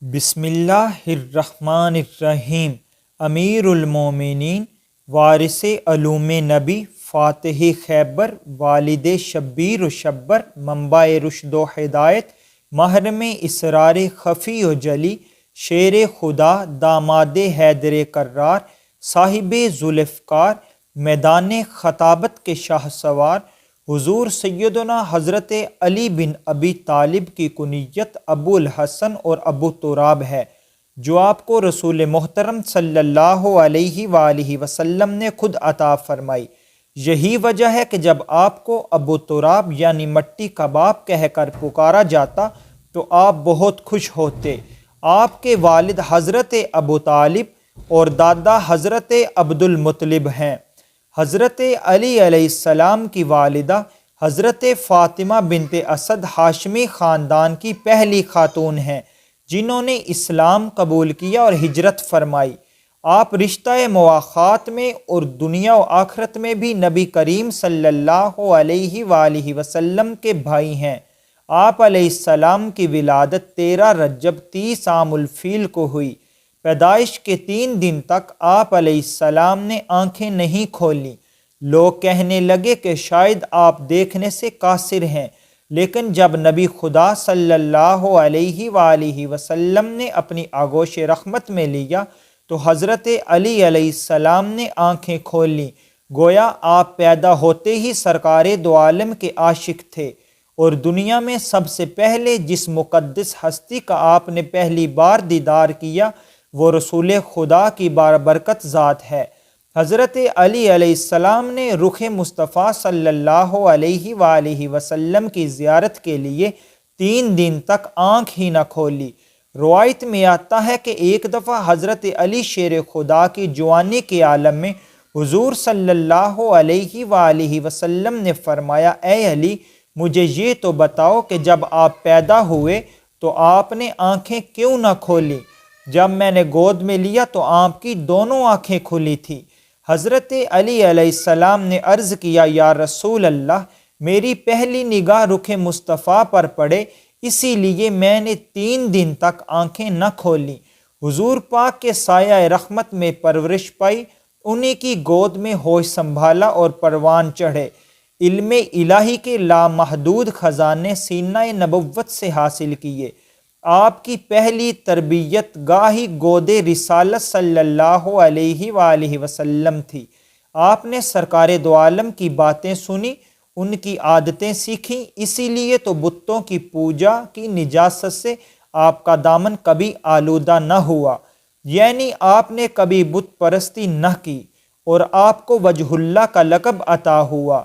بسم اللہ الرحمن الرحیم۔ امیر المومنین، وارث علوم نبی، فاتح خیبر، والد شبیر و شبر، منبع رشد و ہدایت، محرم اسرار خفی و جلی، شیر خدا، داماد حیدر کرار، صاحب ذوالفقار، میدان خطابت کے شاہ سوار، حضور سیدنا حضرت علی بن ابی طالب کی کنیت ابو الحسن اور ابو تراب ہے، جو آپ کو رسول محترم صلی اللہ علیہ وآلہ وسلم نے خود عطا فرمائی۔ یہی وجہ ہے کہ جب آپ کو ابو تراب یعنی مٹی کا باپ کہہ کر پکارا جاتا تو آپ بہت خوش ہوتے۔ آپ کے والد حضرت ابو طالب اور دادا حضرت عبد المطلب ہیں۔ حضرت علی علیہ السلام کی والدہ حضرت فاطمہ بنت اسد ہاشمی خاندان کی پہلی خاتون ہیں جنہوں نے اسلام قبول کیا اور ہجرت فرمائی۔ آپ رشتہ مواخات میں اور دنیا و آخرت میں بھی نبی کریم صلی اللہ علیہ وآلہ وسلم کے بھائی ہیں۔ آپ علیہ السلام کی ولادت 13 رجب 30 عام الفیل کو ہوئی۔ پیدائش کے 3 دن تک آپ علیہ السلام نے آنکھیں نہیں کھولیں۔ لوگ کہنے لگے کہ شاید آپ دیکھنے سے قاصر ہیں، لیکن جب نبی خدا صلی اللہ علیہ وآلہ وسلم نے اپنی آغوش رحمت میں لیا تو حضرت علی علیہ السلام نے آنکھیں کھول لیں۔ گویا آپ پیدا ہوتے ہی سرکار دو عالم کے عاشق تھے، اور دنیا میں سب سے پہلے جس مقدس ہستی کا آپ نے پہلی بار دیدار کیا وہ رسول خدا کی باربرکت ذات ہے۔ حضرت علی علیہ السلام نے رخ مصطفیٰ صلی اللہ علیہ وآلہ وسلم کی زیارت کے لیے 3 دن تک آنکھ ہی نہ کھولی۔ روایت میں آتا ہے کہ ایک دفعہ حضرت علی شیر خدا کی جوانی کے عالم میں حضور صلی اللہ علیہ وآلہ وسلم نے فرمایا، اے علی، مجھے یہ تو بتاؤ کہ جب آپ پیدا ہوئے تو آپ نے آنکھیں کیوں نہ کھولی؟ جب میں نے گود میں لیا تو آپ کی دونوں آنکھیں کھلی تھی۔ حضرت علی علیہ السلام نے عرض کیا، یا رسول اللہ، میری پہلی نگاہ رخ مصطفیٰ پر پڑے، اسی لیے میں نے 3 دن تک آنکھیں نہ کھولیں۔ حضور پاک کے سایہ رحمت میں پرورش پائی، انہی کی گود میں ہوش سنبھالا اور پروان چڑھے۔ علم الہی کے لامحدود خزانے سینہ نبوت سے حاصل کیے۔ آپ کی پہلی تربیت گاہی گود رسالت صلی اللہ علیہ وآلہ وسلم تھی۔ آپ نے سرکار دو عالم کی باتیں سنی، ان کی عادتیں سیکھیں، اسی لیے تو بتوں کی پوجا کی نجاست سے آپ کا دامن کبھی آلودہ نہ ہوا، یعنی آپ نے کبھی بت پرستی نہ کی، اور آپ کو وجہ اللہ کا لقب عطا ہوا۔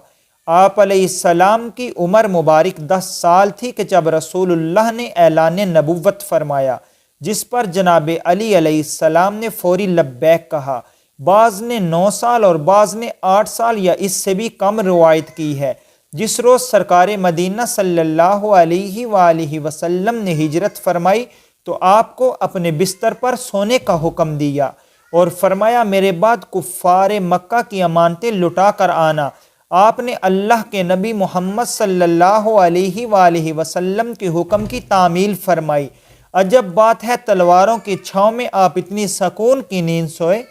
آپ علیہ السلام کی عمر مبارک 10 سال تھی کہ جب رسول اللہ نے اعلان نبوت فرمایا، جس پر جناب علی علیہ السلام نے فوری لبیک کہا۔ بعض نے 9 سال اور بعض نے 8 سال یا اس سے بھی کم روایت کی ہے۔ جس روز سرکار مدینہ صلی اللہ علیہ وآلہ وسلم نے ہجرت فرمائی تو آپ کو اپنے بستر پر سونے کا حکم دیا اور فرمایا، میرے بعد کفار مکہ کی امانتیں لٹا کر آنا۔ آپ نے اللہ کے نبی محمد صلی اللہ علیہ وآلہ وسلم کے حکم کی تعمیل فرمائی۔ عجب بات ہے، تلواروں کی چھاؤں میں آپ اتنی سکون کی نیند سوئے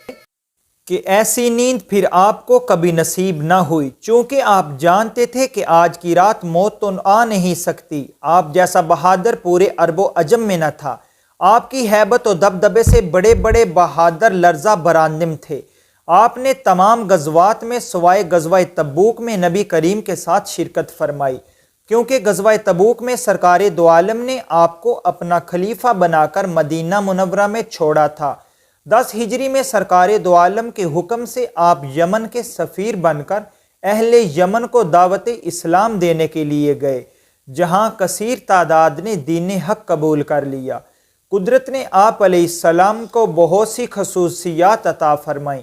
کہ ایسی نیند پھر آپ کو کبھی نصیب نہ ہوئی، چونکہ آپ جانتے تھے کہ آج کی رات موت تو آ نہیں سکتی۔ آپ جیسا بہادر پورے عرب و عجم میں نہ تھا۔ آپ کی ہیبت و دبدبے سے بڑے بڑے بہادر لرزہ برآمد تھے۔ آپ نے تمام غزوات میں سوائے غزوہ تبوک میں نبی کریم کے ساتھ شرکت فرمائی، کیونکہ غزوہ تبوک میں سرکار دو عالم نے آپ کو اپنا خلیفہ بنا کر مدینہ منورہ میں چھوڑا تھا۔ 10 ہجری میں سرکار دو عالم کے حکم سے آپ یمن کے سفیر بن کر اہل یمن کو دعوت اسلام دینے کے لیے گئے، جہاں کثیر تعداد نے دین حق قبول کر لیا۔ قدرت نے آپ علیہ السلام کو بہت سی خصوصیات عطا فرمائیں۔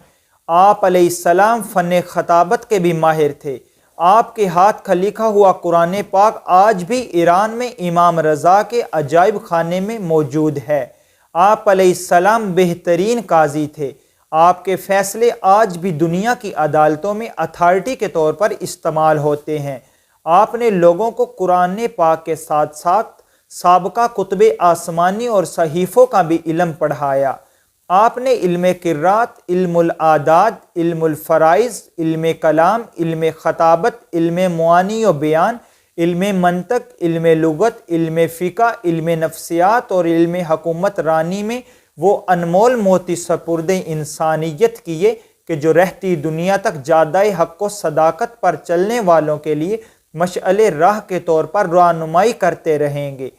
آپ علیہ السلام فن خطابت کے بھی ماہر تھے۔ آپ کے ہاتھ کا لکھا ہوا قرآن پاک آج بھی ایران میں امام رضا کے عجائب خانے میں موجود ہے۔ آپ علیہ السلام بہترین قاضی تھے۔ آپ کے فیصلے آج بھی دنیا کی عدالتوں میں اتھارٹی کے طور پر استعمال ہوتے ہیں۔ آپ نے لوگوں کو قرآن پاک کے ساتھ ساتھ سابقہ کتب آسمانی اور صحیفوں کا بھی علم پڑھایا۔ آپ نے علم قرات، علم العاداد، علم الفرائض، علم کلام، علم خطابت، علم معانی و بیان، علم منطق، علم لغت، علم فقہ، علم نفسیات اور علم حکومت رانی میں وہ انمول موتی سپرد انسانیت کیے کہ جو رہتی دنیا تک جادہ حق و صداقت پر چلنے والوں کے لیے مشعل راہ کے طور پر رہنمائی کرتے رہیں گے۔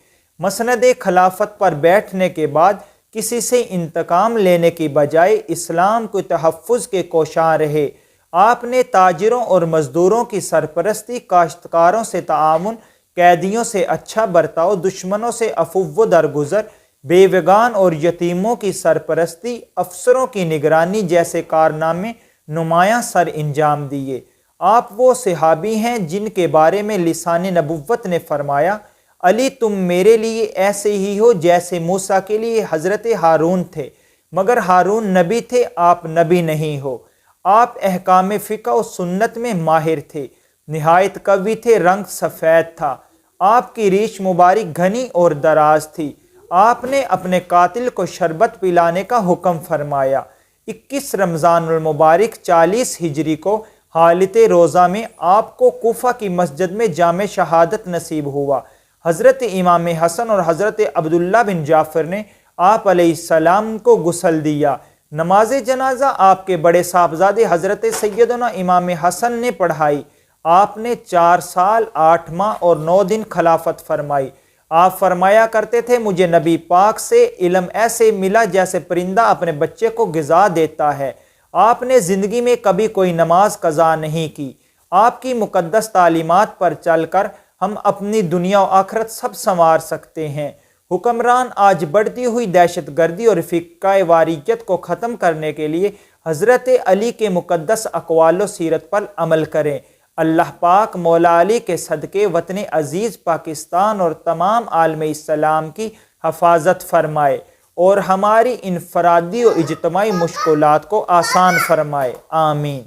مسند خلافت پر بیٹھنے کے بعد کسی سے انتقام لینے کی بجائے اسلام کو تحفظ کے کوشاں رہے۔ آپ نے تاجروں اور مزدوروں کی سرپرستی، کاشتکاروں سے تعاون، قیدیوں سے اچھا برتاؤ، دشمنوں سے عفو و درگزر، بیوگان اور یتیموں کی سرپرستی، افسروں کی نگرانی جیسے کارنامے نمایاں سر انجام دیے۔ آپ وہ صحابی ہیں جن کے بارے میں لسان نبوت نے فرمایا، علی تم میرے لیے ایسے ہی ہو جیسے موسیٰ کے لیے حضرت ہارون تھے، مگر ہارون نبی تھے، آپ نبی نہیں ہو۔ آپ احکام فقہ و سنت میں ماہر تھے، نہایت قوی تھے، رنگ سفید تھا، آپ کی ریش مبارک گھنی اور دراز تھی۔ آپ نے اپنے قاتل کو شربت پلانے کا حکم فرمایا۔ 21 رمضان المبارک 40 ہجری کو حالت روزہ میں آپ کو کوفہ کی مسجد میں جام شہادت نصیب ہوا۔ حضرت امام حسن اور حضرت عبداللہ بن جعفر نے آپ علیہ السلام کو غسل دیا۔ نماز جنازہ آپ کے بڑے صاحبزادے حضرت سیدنا امام حسن نے پڑھائی۔ آپ نے 4 سال 8 ماہ اور 9 دن خلافت فرمائی۔ آپ فرمایا کرتے تھے، مجھے نبی پاک سے علم ایسے ملا جیسے پرندہ اپنے بچے کو غذا دیتا ہے۔ آپ نے زندگی میں کبھی کوئی نماز قضا نہیں کی۔ آپ کی مقدس تعلیمات پر چل کر ہم اپنی دنیا و آخرت سب سنوار سکتے ہیں۔ حکمران آج بڑھتی ہوئی دہشت گردی اور فقہ واریت کو ختم کرنے کے لیے حضرت علی کے مقدس اقوال و سیرت پر عمل کریں۔ اللہ پاک مولا علی کے صدقے وطن عزیز پاکستان اور تمام عالم اسلام کی حفاظت فرمائے اور ہماری انفرادی و اجتماعی مشکلات کو آسان فرمائے، آمین۔